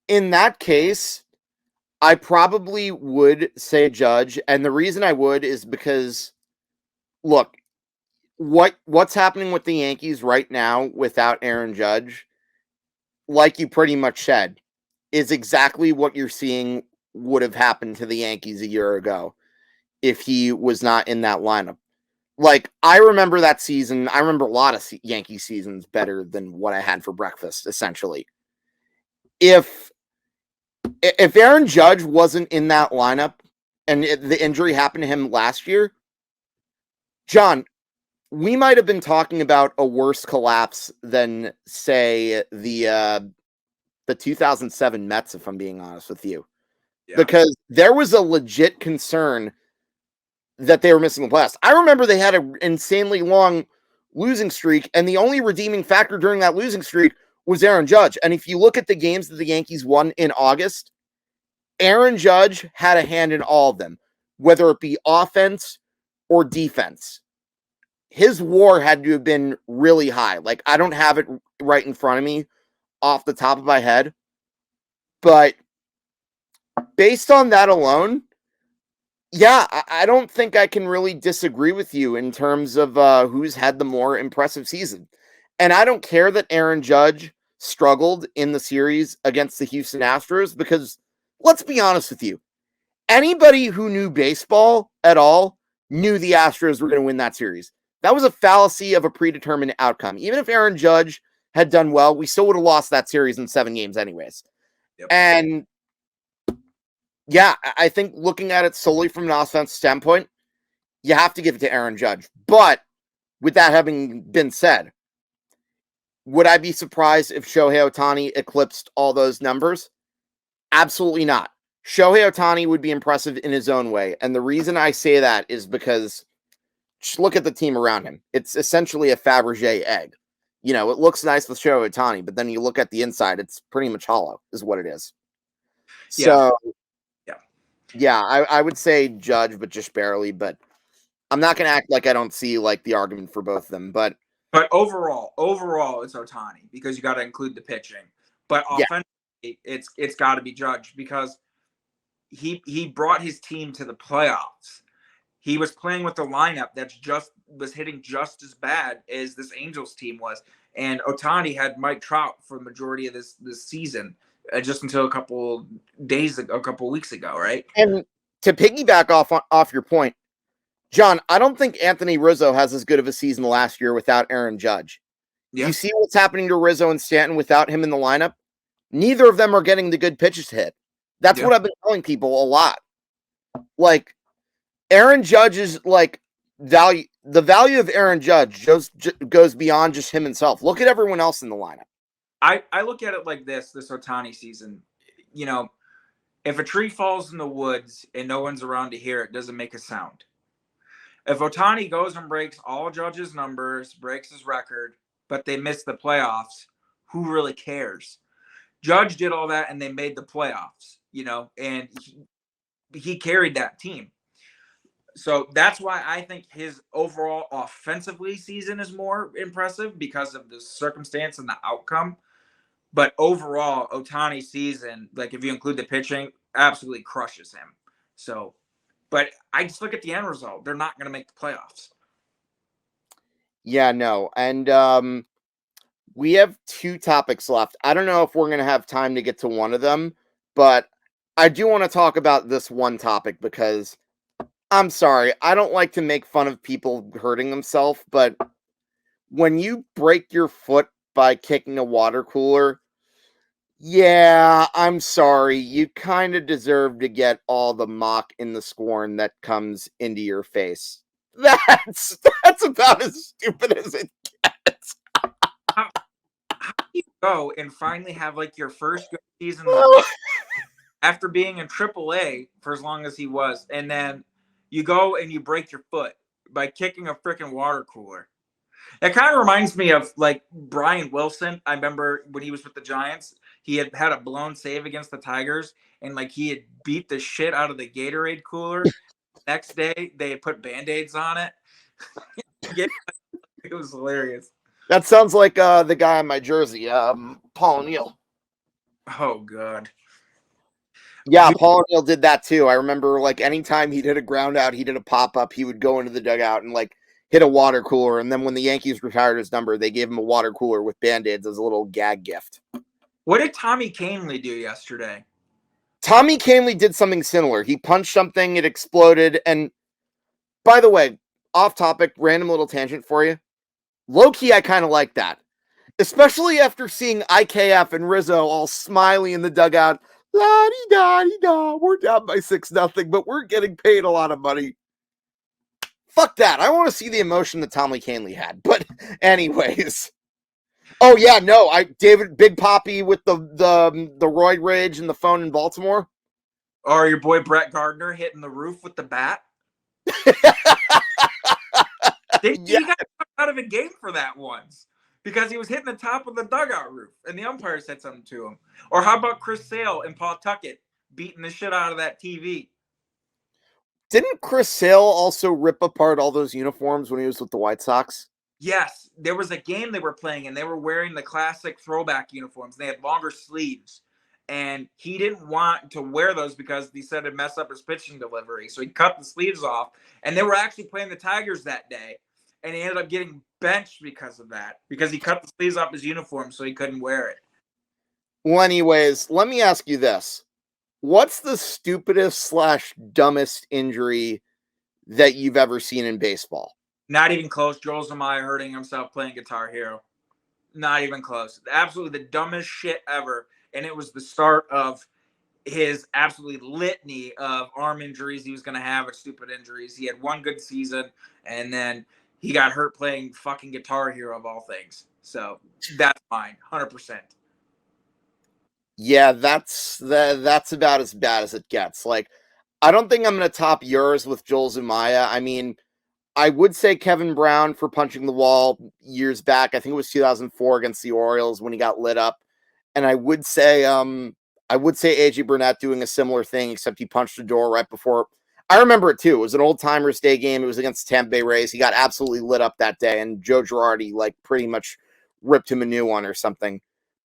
in that case, I probably would say Judge, and the reason I would is because, look, what's happening with the Yankees right now without Aaron Judge, like you pretty much said, is exactly what you're seeing would have happened to the Yankees a year ago if he was not in that lineup. Like, I remember that season. I remember a lot of Yankee seasons better than what I had for breakfast, essentially. If Aaron Judge wasn't in that lineup and the injury happened to him last year, John, we might have been talking about a worse collapse than, say, the 2007 Mets, if I'm being honest with you. Yeah. Because there was a legit concern that they were missing the playoffs. I remember they had an insanely long losing streak, and the only redeeming factor during that losing streak was Aaron Judge. And if you look at the games that the Yankees won in August, Aaron Judge had a hand in all of them, whether it be offense or defense. his WAR had to have been really high. Like, I don't have it right in front of me off the top of my head, but based on that alone, yeah, I don't think I can really disagree with you in terms of who's had the more impressive season. And I don't care that Aaron Judge struggled in the series against the Houston Astros because, let's be honest with you, anybody who knew baseball at all knew the Astros were going to win that series. That was a fallacy of a predetermined outcome. Even if Aaron Judge had done well, we still would have lost that series in 7 games anyways. Yep. And yeah, I think looking at it solely from an offensive standpoint, you have to give it to Aaron Judge. But with that having been said, would I be surprised if Shohei Ohtani eclipsed all those numbers? Absolutely not. Shohei Ohtani would be impressive in his own way. And the reason I say that is because just look at the team around him. It's essentially a Fabergé egg. You know, it looks nice with Shohei Ohtani, but then you look at the inside, it's pretty much hollow, is what it is. So, yeah, I would say Judge, but just barely. But I'm not going to act like I don't see like the argument for both of them. But overall, it's Ohtani because you got to include the pitching. But offensively, it's got to be Judge because he brought his team to the playoffs. He was playing with a lineup that's was hitting just as bad as this Angels team was. And Ohtani had Mike Trout for the majority of this season, just until a couple weeks ago, right? And to piggyback off your point, John, I don't think Anthony Rizzo has as good of a season last year without Aaron Judge. Yeah. You see what's happening to Rizzo and Stanton without him in the lineup? Neither of them are getting the good pitches to hit. That's what I've been telling people a lot. Like, Aaron Judge's like value. The value of Aaron Judge goes beyond just him himself. Look at everyone else in the lineup. I look at it like this Ohtani season. You know, if a tree falls in the woods and no one's around to hear it, doesn't make a sound. If Ohtani goes and breaks all Judge's numbers, breaks his record, but they miss the playoffs, who really cares? Judge did all that and they made the playoffs, you know, and he carried that team. So that's why I think his overall offensively season is more impressive because of the circumstance and the outcome. But overall, Ohtani's season, like if you include the pitching, absolutely crushes him. So, but I just look at the end result. They're not going to make the playoffs. Yeah, no. And we have 2 topics left. I don't know if we're going to have time to get to one of them, but I do want to talk about this one topic because I'm sorry, I don't like to make fun of people hurting themselves, but when you break your foot by kicking a water cooler, yeah, I'm sorry, you kind of deserve to get all the mock and the scorn that comes into your face. That's about as stupid as it gets. How do you go and finally have like your first good season after being in AAA for as long as he was, and then you go and you break your foot by kicking a freaking water cooler? It kind of reminds me of like Brian Wilson. I remember when he was with the Giants, he had a blown save against the Tigers, and like he had beat the shit out of the Gatorade cooler. Next day, they had put Band-Aids on it. It was hilarious. That sounds like the guy on my jersey, Paul O'Neill. Oh, God. Yeah, Paul O'Neill did that too. I remember, like, anytime he did a ground out, he did a pop-up, he would go into the dugout and, like, hit a water cooler. And then when the Yankees retired his number, they gave him a water cooler with Band-Aids as a little gag gift. What did Tommy Kahnle do yesterday? Tommy Kahnle did something similar. He punched something, it exploded. And by the way, off topic, random little tangent for you. Low-key, I kind of like that. Especially after seeing IKF and Rizzo all smiley in the dugout. La-di-da-di-da, we're down by 6-0, but we're getting paid a lot of money. Fuck that. I want to see the emotion that Tommy Kahnle had. But anyways. Oh yeah, no, David Big Poppy with the roid rage and the phone in Baltimore. Or your boy Brett Gardner hitting the roof with the bat. He got out of a game for that once because he was hitting the top of the dugout roof and the umpire said something to him. Or how about Chris Sale and Paul Tuckett beating the shit out of that TV? Didn't Chris Sale also rip apart all those uniforms when he was with the White Sox? Yes, there was a game they were playing, and they were wearing the classic throwback uniforms. They had longer sleeves, and he didn't want to wear those because he said it'd mess up his pitching delivery. So he cut the sleeves off, and they were actually playing the Tigers that day, and he ended up getting benched because of that, because he cut the sleeves off his uniform so he couldn't wear it. Well, anyways, let me ask you this. What's the stupidest / dumbest injury that you've ever seen in baseball? Not even close. Joel Zumaya hurting himself playing Guitar Hero. Not even close. Absolutely the dumbest shit ever. And it was the start of his absolutely litany of arm injuries he was going to have, or stupid injuries. He had one good season, and then he got hurt playing fucking Guitar Hero of all things. So that's fine, 100%. Yeah, that's about as bad as it gets. Like, I don't think I'm going to top yours with Joel Zumaya. I mean, I would say Kevin Brown for punching the wall years back. I think it was 2004 against the Orioles when he got lit up. And I would say AJ Burnett doing a similar thing, except he punched the door right before. I remember it too. It was an old timers day game. It was against Tampa Bay Rays. He got absolutely lit up that day, and Joe Girardi like pretty much ripped him a new one or something.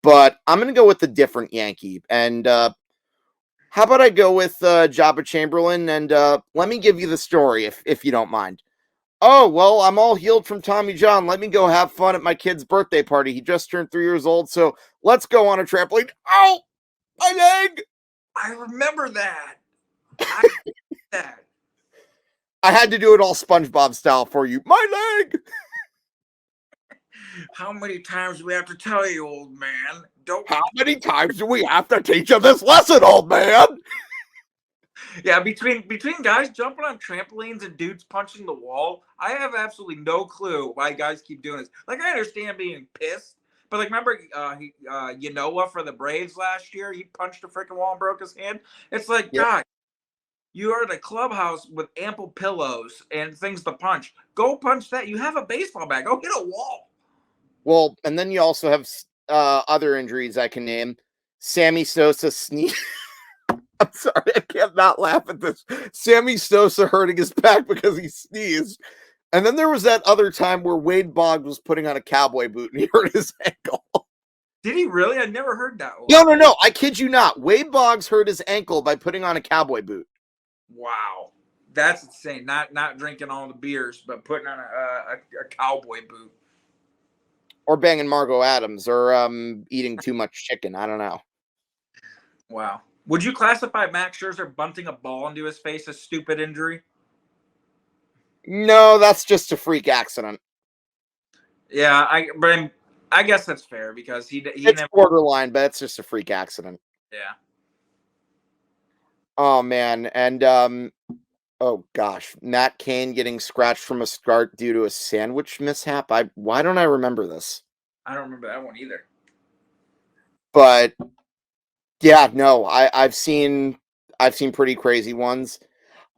But I'm going to go with the different Yankee. And how about I go with Jabba Chamberlain? And let me give you the story, if you don't mind. Oh, well, I'm all healed from Tommy John. Let me go have fun at my kid's birthday party. He just turned 3 years old, so let's go on a trampoline. Ow! My leg! I remember that. I had to do it all SpongeBob style for you. My leg! How many times do we have to tell you, old man? How many times do we have to teach you this lesson, old man? Yeah, between guys jumping on trampolines and dudes punching the wall, I have absolutely no clue why guys keep doing this. Like, I understand being pissed, but like, remember Yanoa for the Braves last year? He punched a freaking wall and broke his hand. It's like, Yep. God, you are at a clubhouse with ample pillows and things to punch. Go punch that. You have a baseball bat. Go hit a wall. Well, and then you also have other injuries I can name. Sammy Sosa sneeze. I'm sorry, I can't not laugh at this. Sammy Sosa hurting his back because he sneezed. And then there was that other time where Wade Boggs was putting on a cowboy boot and he hurt his ankle. Did he really? I never heard that one. No. I kid you not. Wade Boggs hurt his ankle by putting on a cowboy boot. Wow. That's insane. Not drinking all the beers, but putting on a cowboy boot. Or banging Margot Adams, or eating too much chicken. I don't know. Wow. Would you classify Max Scherzer bunting a ball into his face as stupid injury? No, that's just a freak accident. Yeah, I guess that's fair because it's borderline, but it's just a freak accident. Yeah. Oh man, and oh gosh, Matt Cain getting scratched from a start due to a sandwich mishap. Why don't I remember this? I don't remember that one either. But yeah, no, I've seen pretty crazy ones.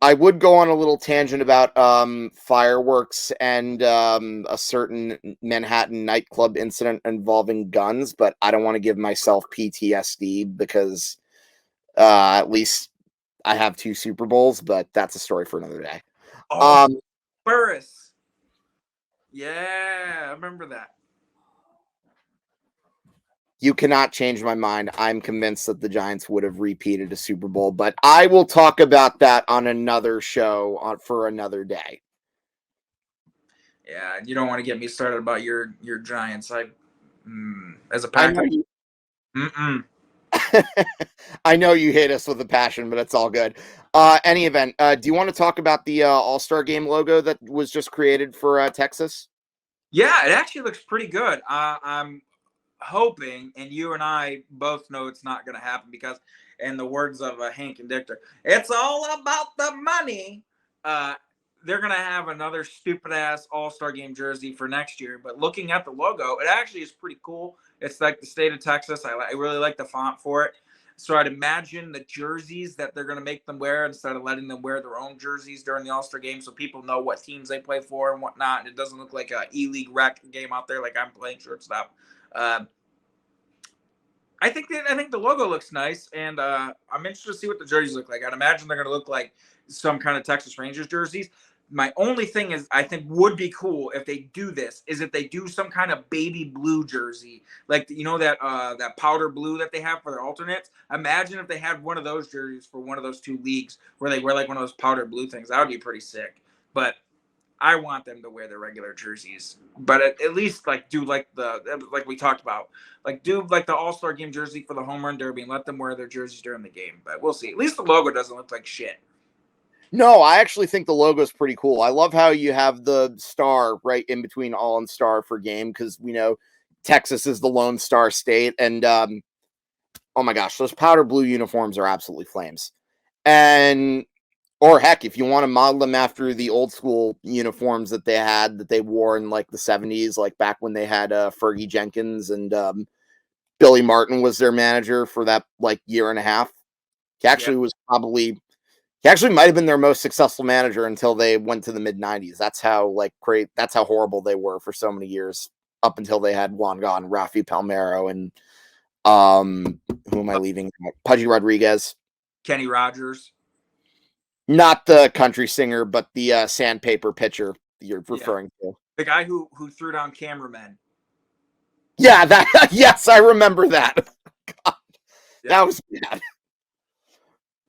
I would go on a little tangent about fireworks and a certain Manhattan nightclub incident involving guns, but I don't want to give myself PTSD because at least I have 2 Super Bowls, but that's a story for another day. Oh, Burris. Yeah, I remember that. You cannot change my mind. I'm convinced that the Giants would have repeated a Super Bowl, but I will talk about that on another show for another day. Yeah, you don't want to get me started about your Giants. As a Packer. I know you hate us with a passion, but it's all good. Any event, do you want to talk about the All-Star Game logo that was just created for Texas? Yeah, it actually looks pretty good. I'm hoping, and you and I both know it's not going to happen because, in the words of Hank Indictor, it's all about the money. They're going to have another stupid-ass All-Star Game jersey for next year. But looking at the logo, it actually is pretty cool. It's like the state of Texas. I really like the font for it. So I'd imagine the jerseys that they're going to make them wear instead of letting them wear their own jerseys during the All-Star Game so people know what teams they play for and whatnot. And it doesn't look like a E-League rec game out there like I'm playing shortstop. I think the logo looks nice, and I'm interested to see what the jerseys look like. I'd imagine they're going to look like some kind of Texas Rangers jerseys. My only thing is, I think would be cool if they do this is if they do some kind of baby blue jersey, like that powder blue that they have for their alternates. Imagine if they had one of those jerseys for one of those two leagues where they wear like one of those powder blue things. That would be pretty sick. But I want them to wear their regular jerseys, but at least like do like we talked about, like do like the All-Star game jersey for the home run derby and let them wear their jerseys during the game. But we'll see. At least the logo doesn't look like shit. No, I actually think the logo is pretty cool. I love how you have the star right in between all and star for game, because we know Texas is the Lone Star State, and oh my gosh, those powder blue uniforms are absolutely flames. And or heck, if you want to model them after the old school uniforms that they wore in like the 70s, like back when they had Fergie Jenkins and Billy Martin was their manager for that like year and a half. He actually might have been their most successful manager until they went to the mid 90s. That's how that's how horrible they were for so many years, up until they had Juan Gone, Rafi Palmeiro, and who am I leaving? Pudgy Rodriguez. Kenny Rogers. Not the country singer, but the sandpaper pitcher you're referring to. The guy who threw down cameramen. Yeah, that yes, I remember that. God, that was bad.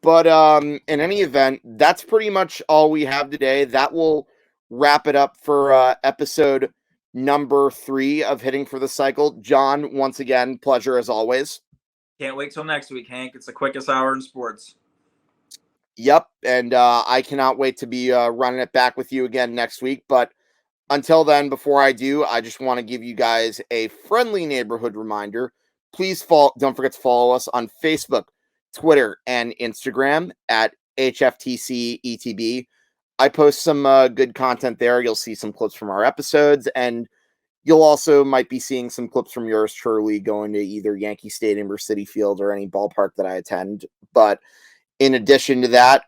But in any event, that's pretty much all we have today. That will wrap it up for episode number 3 of Hitting for the Cycle. John, once again, pleasure as always. Can't wait till next week, Hank. It's the quickest hour in sports. Yep, and I cannot wait to be running it back with you again next week. But until then, before I do, I just want to give you guys a friendly neighborhood reminder. Please don't forget to follow us on Facebook, Twitter, and Instagram at HFTC ETB. I post some good content there. You'll see some clips from our episodes, and you'll also might be seeing some clips from yours truly going to either Yankee Stadium or Citi Field or any ballpark that I attend. But in addition to that,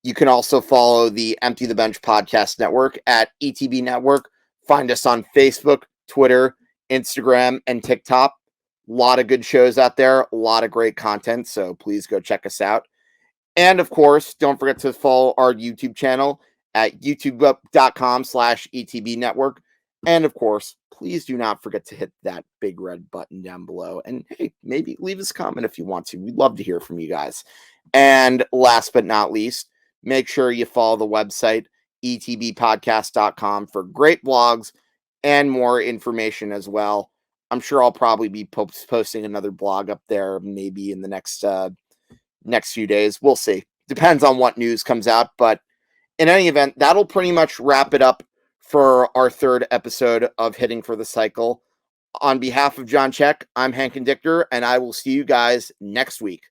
you can also follow the Empty the Bench podcast network at ETB Network. Find us on Facebook, Twitter, Instagram, and TikTok. A lot of good shows out there, a lot of great content, so please go check us out. And of course, don't forget to follow our YouTube channel at youtube.com/ETB Network. And of course, please do not forget to hit that big red button down below. And hey, maybe leave us a comment if you want to. We'd love to hear from you guys. And last but not least, make sure you follow the website, etbpodcast.com, for great blogs and more information as well. I'm sure I'll probably be posting another blog up there maybe in the next few days. We'll see. Depends on what news comes out. But in any event, that'll pretty much wrap it up for our 3rd episode of Hitting for the Cycle. On behalf of John Czech, I'm Hank Indictor, and I will see you guys next week.